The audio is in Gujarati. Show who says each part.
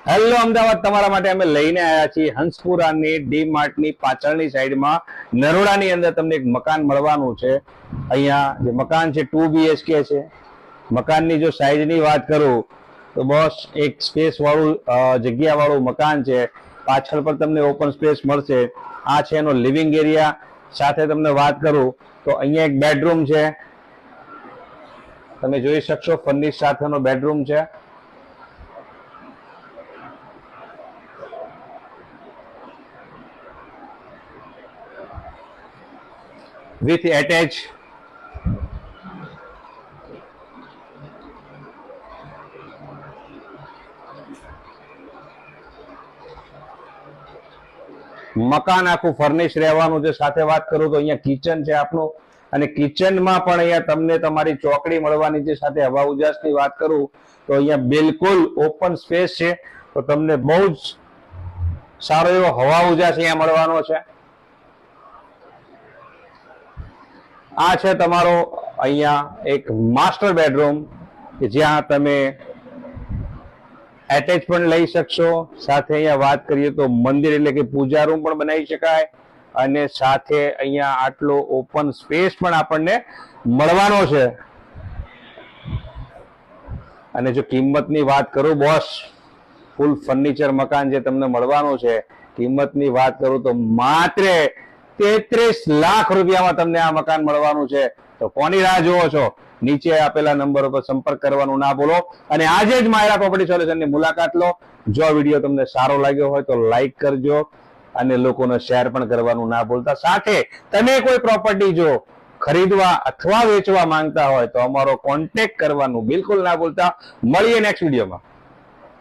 Speaker 1: હેલો અમદાવાદ, તમારા માટે અમે લઈને આવ્યા છીએ હંસપુરાની ડી માર્ટની પાછળની સાઈડમાં નરોડાની અંદર તમને એક મકાન મળવાનું છે. અહીંયા જે મકાન છે 2 BHK છે. મકાનની જો સાઈઝની વાત કરું તો બસ એક સ્પેસ વાળું જગ્યા વાળું મકાન છે. પાછળ પર તમને ઓપન સ્પેસ મળશે. આ છે એનો લિવિંગ એરિયા. સાથે તમને વાત કરું તો અહીંયા એક બેડરૂમ છે, તમે જોઈ શકશો. ફર્નિશ સાથેનો બેડરૂમ છે. with attached મકાન આખું ફર્નિશ રહેવાનું છે. સાથે વાત કરું તો અહીંયા કિચન છે આપનું, અને કિચનમાં પણ અહીંયા તમને તમારી ચોકડી મળવાની છે. સાથે હવા ઉજાસની વાત કરું તો અહીંયા બિલકુલ ઓપન સ્પેસ છે, તો તમને બહુ જ સારો એવો હવા ઉજાસ અહીંયા મળવાનો છે. આ છે તમારો અહીંયા એક માસ્ટર બેડરૂમ કે જ્યાં તમે એટેચ પણ લઈ શકશો. સાથે અહીંયા વાત કરીએ તો મંદિર એટલે કે પૂજા રૂમ પણ બનાવી શકાય, અને સાથે અહીંયા આટલો ઓપન સ્પેસ પણ આપણને મળવાનો છે. અને જો કિંમતની વાત કરું બોસ, ફૂલ ફર્નિચર મકાન જે તમને મળવાનું છે, કિંમતની વાત કરું તો માત્ર 33 લાખ રૂપિયામાં તમને આ મકાન મળવાનું છે. તો કોની રાહ જોવો છો? નીચે આપેલા નંબર ઉપર સંપર્ક કરવાનું ના ભૂલો, અને આજે જ માયરા પ્રોપર્ટી સોલ્યુશનની મુલાકાત લો. જો આ વિડીયો તમને સારો લાગ્યો હોય તો લાઈક કરજો, અને લોકોને શેર પણ કરવાનું ના ભૂલતા. સાથે તમે કોઈ પ્રોપર્ટી જો ખરીદવા અથવા વેચવા માંગતા હોય તો અમારો કોન્ટેક્ટ કરવાનું બિલકુલ ના ભૂલતા. મળીએ નેક્સ્ટ વિડીયોમાં.